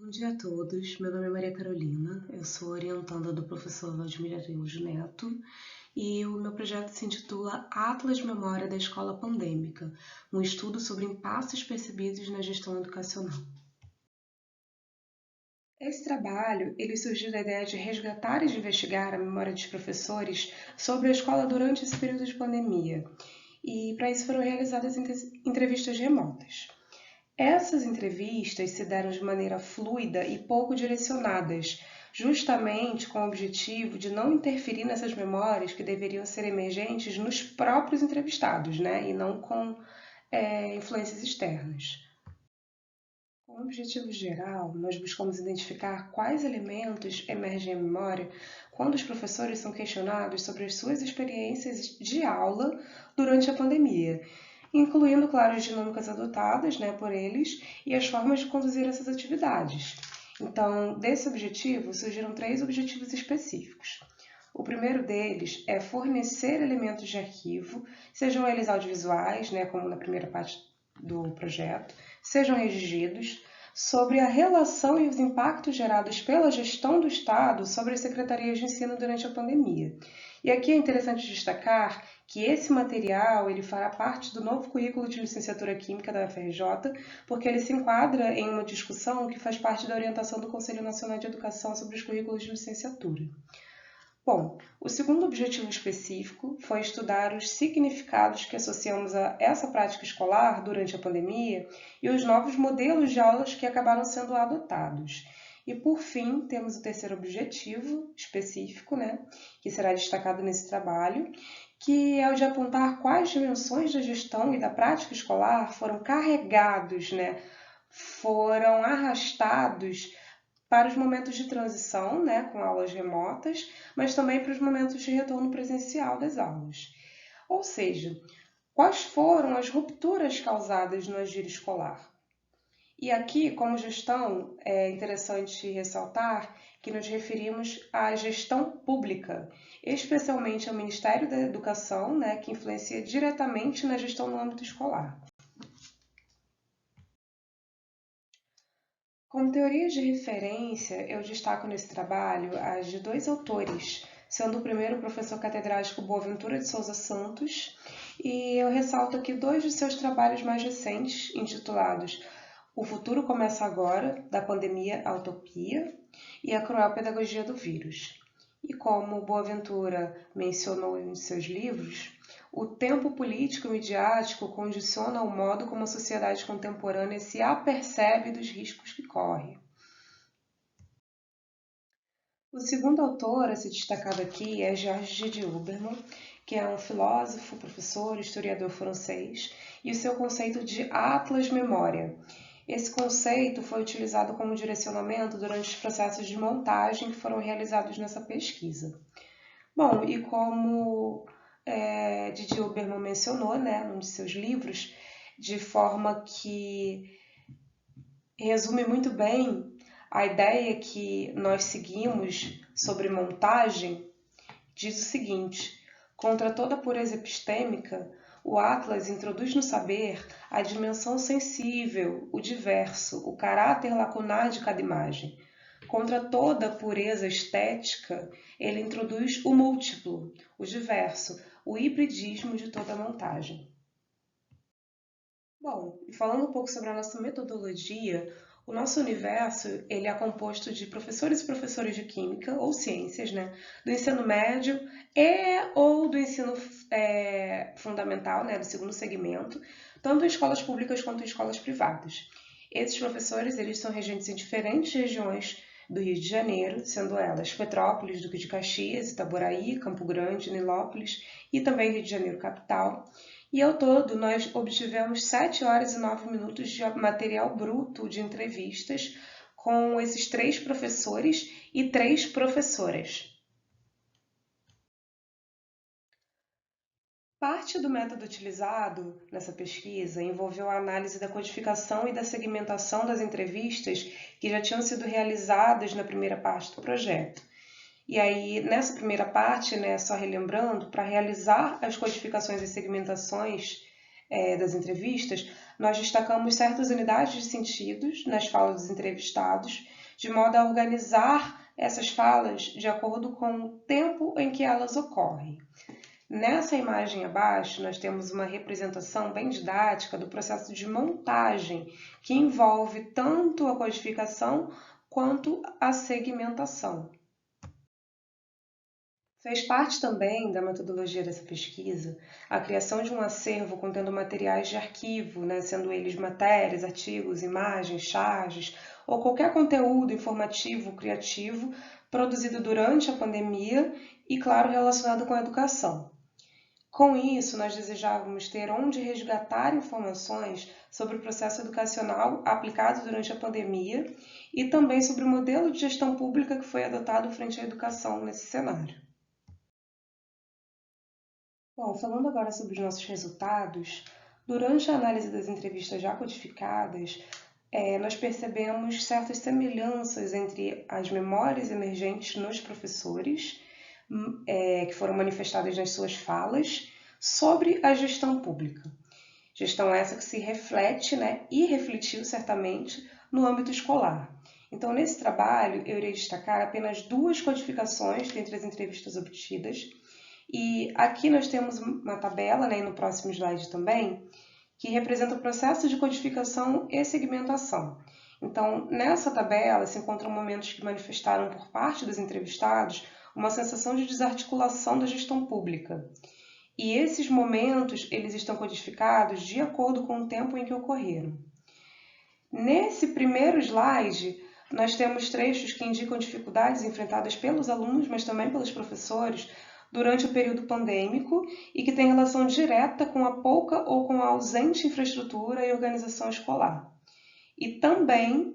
Bom dia a todos, meu nome é Maria Carolina, eu sou orientanda do professor Vladimir Araújo Neto e o meu projeto se intitula Atlas Memória da Escola Pandêmica, um estudo sobre impasses percebidos na gestão educacional. Esse trabalho ele surgiu da ideia de resgatar e de investigar a memória dos professores sobre a escola durante esse período de pandemia, e para isso foram realizadas entrevistas remotas. Essas entrevistas se deram de maneira fluida e pouco direcionadas, justamente com o objetivo de não interferir nessas memórias que deveriam ser emergentes nos próprios entrevistados, né? E não com influências externas. Com o objetivo geral, nós buscamos identificar quais elementos emergem à memória quando os professores são questionados sobre as suas experiências de aula durante a pandemia, incluindo, claro, as dinâmicas adotadas, né, por eles e as formas de conduzir essas atividades. Então, desse objetivo, surgiram 3 objetivos específicos. O primeiro deles é fornecer elementos de arquivo, sejam eles audiovisuais, né, como na primeira parte do projeto, sejam redigidos, sobre a relação e os impactos gerados pela gestão do Estado sobre as secretarias de ensino durante a pandemia. E aqui é interessante destacar que esse material ele fará parte do novo currículo de licenciatura química da UFRJ, porque ele se enquadra em uma discussão que faz parte da orientação do Conselho Nacional de Educação sobre os currículos de licenciatura. Bom, o segundo objetivo específico foi estudar os significados que associamos a essa prática escolar durante a pandemia e os novos modelos de aulas que acabaram sendo adotados. E, por fim, temos o terceiro objetivo específico, né, que será destacado nesse trabalho, que é o de apontar quais dimensões da gestão e da prática escolar foram carregados, né, foram arrastados para os momentos de transição, né, com aulas remotas, mas também para os momentos de retorno presencial das aulas. Ou seja, quais foram as rupturas causadas no agir escolar? E aqui, como gestão, é interessante ressaltar que nos referimos à gestão pública, especialmente ao Ministério da Educação, né, que influencia diretamente na gestão no âmbito escolar. Como teorias de referência, eu destaco nesse trabalho as de 2 autores, sendo o primeiro o professor catedrático Boaventura de Souza Santos, e eu ressalto aqui 2 de seus trabalhos mais recentes, intitulados O Futuro Começa Agora, da Pandemia à Utopia, e A Cruel Pedagogia do Vírus. E como Boaventura mencionou em seus livros, o tempo político e midiático condiciona o modo como a sociedade contemporânea se apercebe dos riscos que corre. O segundo autor a ser destacado aqui é Georges de Huberman, que é um filósofo, professor, historiador francês, e o seu conceito de Atlas Memória. Esse conceito foi utilizado como direcionamento durante os processos de montagem que foram realizados nessa pesquisa. Bom, e como Didi Huberman mencionou, né, num de seus livros, de forma que resume muito bem a ideia que nós seguimos sobre montagem, diz o seguinte: contra toda pureza epistêmica, o Atlas introduz no saber a dimensão sensível, o diverso, o caráter lacunar de cada imagem. Contra toda pureza estética, ele introduz o múltiplo, o diverso, o hibridismo de toda a montagem. Bom, e falando um pouco sobre a nossa metodologia, o nosso universo ele é composto de professores e professores de química ou ciências, né, do ensino médio ou do ensino fundamental, né, do segundo segmento, tanto em escolas públicas quanto em escolas privadas. Esses professores eles são regentes em diferentes regiões do Rio de Janeiro, sendo elas Petrópolis, Duque de Caxias, Itaboraí, Campo Grande, Nilópolis e também Rio de Janeiro capital. E ao todo, nós obtivemos 7 horas e 9 minutos de material bruto de entrevistas com esses 3 professores e 3 professoras. Parte do método utilizado nessa pesquisa envolveu a análise da codificação e da segmentação das entrevistas que já tinham sido realizadas na primeira parte do projeto. E aí, nessa primeira parte, né, só relembrando, para realizar as codificações e segmentações das entrevistas, nós destacamos certas unidades de sentidos nas falas dos entrevistados, de modo a organizar essas falas de acordo com o tempo em que elas ocorrem. Nessa imagem abaixo, nós temos uma representação bem didática do processo de montagem, que envolve tanto a codificação quanto a segmentação. Fez parte também da metodologia dessa pesquisa a criação de um acervo contendo materiais de arquivo, sendo eles matérias, artigos, imagens, charges ou qualquer conteúdo informativo, criativo, produzido durante a pandemia e, claro, relacionado com a educação. Com isso, nós desejávamos ter onde resgatar informações sobre o processo educacional aplicado durante a pandemia e também sobre o modelo de gestão pública que foi adotado frente à educação nesse cenário. Bom, falando agora sobre os nossos resultados, durante a análise das entrevistas já codificadas, nós percebemos certas semelhanças entre as memórias emergentes nos professores, que foram manifestadas nas suas falas, sobre a gestão pública. Gestão essa que se reflete, e refletiu certamente no âmbito escolar. Então, nesse trabalho, eu irei destacar apenas 2 codificações dentre as entrevistas obtidas. E aqui nós temos uma tabela, e no próximo slide também, que representa o processo de codificação e segmentação. Então, nessa tabela se encontram momentos que manifestaram por parte dos entrevistados uma sensação de desarticulação da gestão pública. E esses momentos, eles estão codificados de acordo com o tempo em que ocorreram. Nesse primeiro slide, nós temos trechos que indicam dificuldades enfrentadas pelos alunos, mas também pelos professores, durante o período pandêmico e que tem relação direta com a pouca ou com a ausente infraestrutura e organização escolar. E também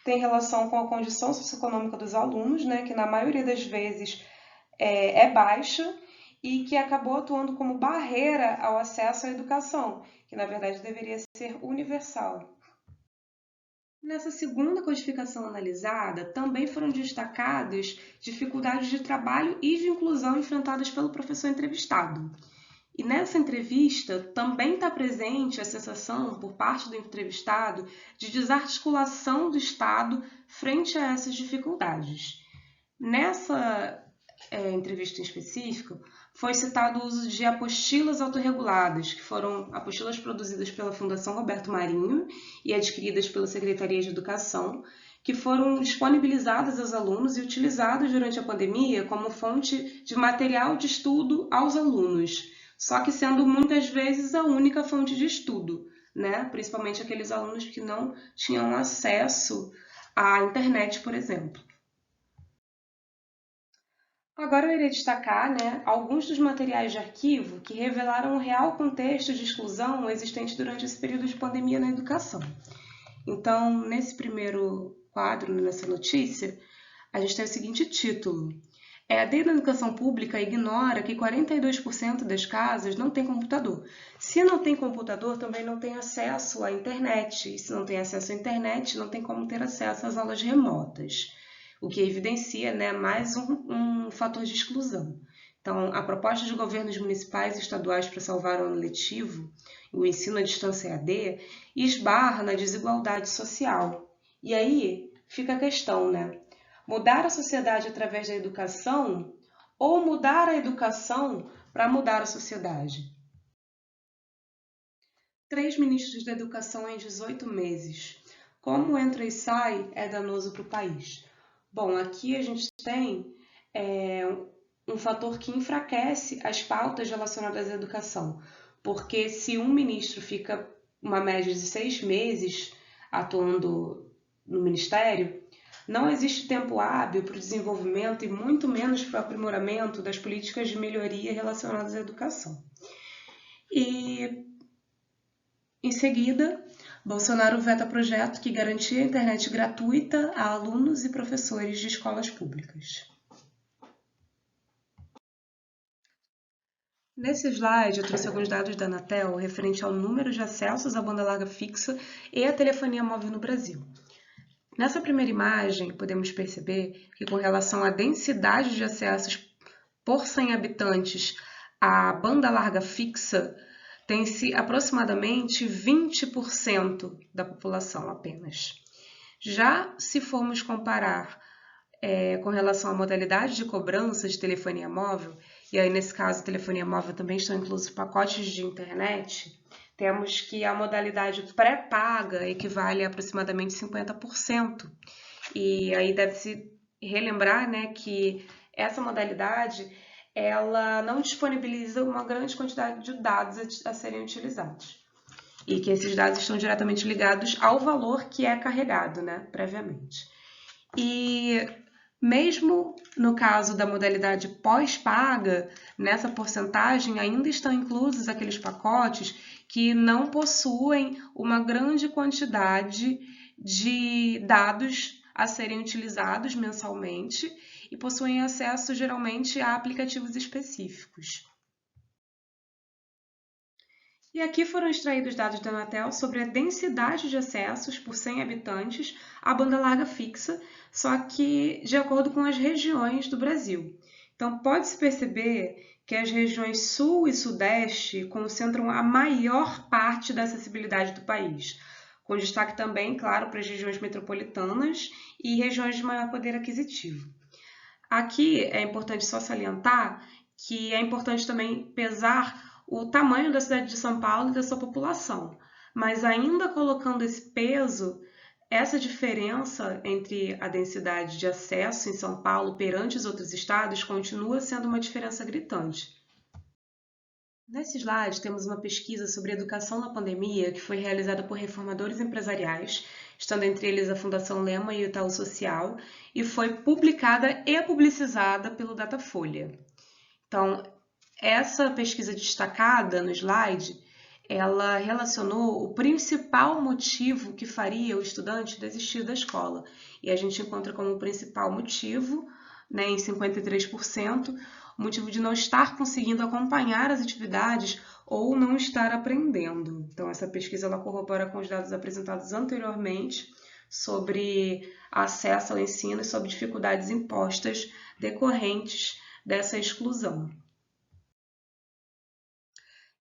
tem relação com a condição socioeconômica dos alunos, que na maioria das vezes é baixa e que acabou atuando como barreira ao acesso à educação, que na verdade deveria ser universal. Nessa segunda codificação analisada, também foram destacadas dificuldades de trabalho e de inclusão enfrentadas pelo professor entrevistado. E nessa entrevista também está presente a sensação, por parte do entrevistado, de desarticulação do Estado frente a essas dificuldades. Nessa entrevista em específico, foi citado o uso de apostilas autorreguladas, que foram apostilas produzidas pela Fundação Roberto Marinho e adquiridas pela Secretaria de Educação, que foram disponibilizadas aos alunos e utilizadas durante a pandemia como fonte de material de estudo aos alunos, só que sendo muitas vezes a única fonte de estudo, principalmente aqueles alunos que não tinham acesso à internet, por exemplo. Agora eu irei destacar alguns dos materiais de arquivo que revelaram o real contexto de exclusão existente durante esse período de pandemia na educação. Então, nesse primeiro quadro, nessa notícia, a gente tem o seguinte título: a EAD na educação pública ignora que 42% das casas não tem computador. Se não tem computador, também não tem acesso à internet. E se não tem acesso à internet, não tem como ter acesso às aulas remotas, o que evidencia mais um fator de exclusão. Então, a proposta de governos municipais e estaduais para salvar o ano letivo, o ensino à distância EAD, esbarra na desigualdade social. E aí fica a questão, mudar a sociedade através da educação ou mudar a educação para mudar a sociedade? 3 ministros da educação em 18 meses. Como entra e sai é danoso para o país? Bom, aqui a gente tem um fator que enfraquece as pautas relacionadas à educação, porque se um ministro fica uma média de 6 meses atuando no ministério, não existe tempo hábil para o desenvolvimento e muito menos para o aprimoramento das políticas de melhoria relacionadas à educação. E, em seguida, Bolsonaro veta projeto que garantia a internet gratuita a alunos e professores de escolas públicas. Nesse slide, eu trouxe alguns dados da Anatel referente ao número de acessos à banda larga fixa e à telefonia móvel no Brasil. Nessa primeira imagem, podemos perceber que, com relação à densidade de acessos por 100 habitantes à banda larga fixa, tem-se aproximadamente 20% da população apenas. Já se formos comparar com relação à modalidade de cobrança de telefonia móvel, e aí nesse caso telefonia móvel também estão inclusos pacotes de internet, temos que a modalidade pré-paga equivale a aproximadamente 50%. E aí deve-se relembrar, né, que essa modalidade ela não disponibiliza uma grande quantidade de dados a serem utilizados. E que esses dados estão diretamente ligados ao valor que é carregado, né, previamente. E mesmo no caso da modalidade pós-paga, nessa porcentagem ainda estão inclusos aqueles pacotes que não possuem uma grande quantidade de dados a serem utilizados mensalmente e possuem acesso geralmente a aplicativos específicos. E aqui foram extraídos dados da Anatel sobre a densidade de acessos por 100 habitantes à banda larga fixa, só que de acordo com as regiões do Brasil. Então, pode-se perceber que as regiões Sul e Sudeste concentram a maior parte da acessibilidade do país, com destaque também, claro, para as regiões metropolitanas e regiões de maior poder aquisitivo. Aqui é importante só salientar que é importante também pesar o tamanho da cidade de São Paulo e da sua população, mas ainda colocando esse peso, essa diferença entre a densidade de acesso em São Paulo perante os outros estados continua sendo uma diferença gritante. Nesse slide, temos uma pesquisa sobre educação na pandemia que foi realizada por reformadores empresariais, estando entre eles a Fundação Lema e o Itaú Social, e foi publicada e publicizada pelo Datafolha. Então, essa pesquisa destacada no slide, ela relacionou o principal motivo que faria o estudante desistir da escola. E a gente encontra como principal motivo, né, em 53%, o motivo de não estar conseguindo acompanhar as atividades ou não estar aprendendo. Então, essa pesquisa ela corrobora com os dados apresentados anteriormente sobre acesso ao ensino e sobre dificuldades impostas decorrentes dessa exclusão.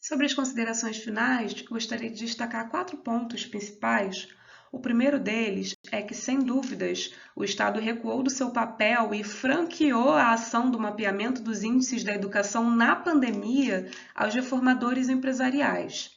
Sobre as considerações finais, gostaria de destacar 4 pontos principais. O primeiro deles é que, sem dúvidas, o Estado recuou do seu papel e franqueou a ação do mapeamento dos índices da educação na pandemia aos reformadores empresariais.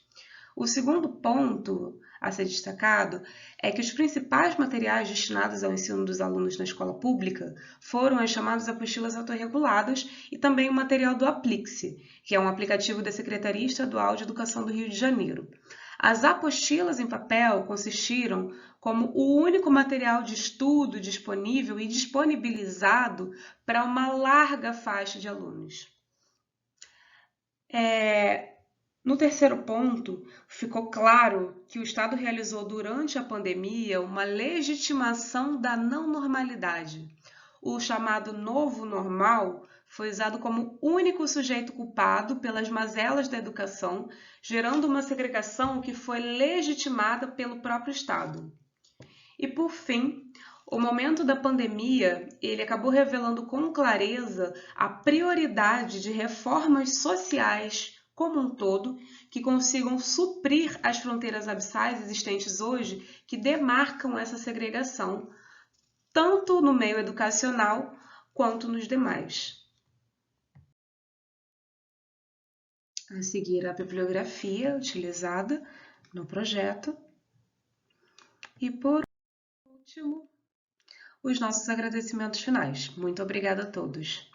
O segundo ponto a ser destacado é que os principais materiais destinados ao ensino dos alunos na escola pública foram as chamadas apostilas autorreguladas e também o material do Aplixe, que é um aplicativo da Secretaria Estadual de Educação do Rio de Janeiro. As apostilas em papel consistiram como o único material de estudo disponível e disponibilizado para uma larga faixa de alunos. No terceiro ponto, ficou claro que o Estado realizou durante a pandemia uma legitimação da não normalidade. O chamado novo normal foi usado como único sujeito culpado pelas mazelas da educação, gerando uma segregação que foi legitimada pelo próprio Estado. E por fim, o momento da pandemia, ele acabou revelando com clareza a prioridade de reformas sociais como um todo, que consigam suprir as fronteiras abissais existentes hoje, que demarcam essa segregação, tanto no meio educacional quanto nos demais. A seguir, a bibliografia utilizada no projeto. E por último, os nossos agradecimentos finais. Muito obrigada a todos.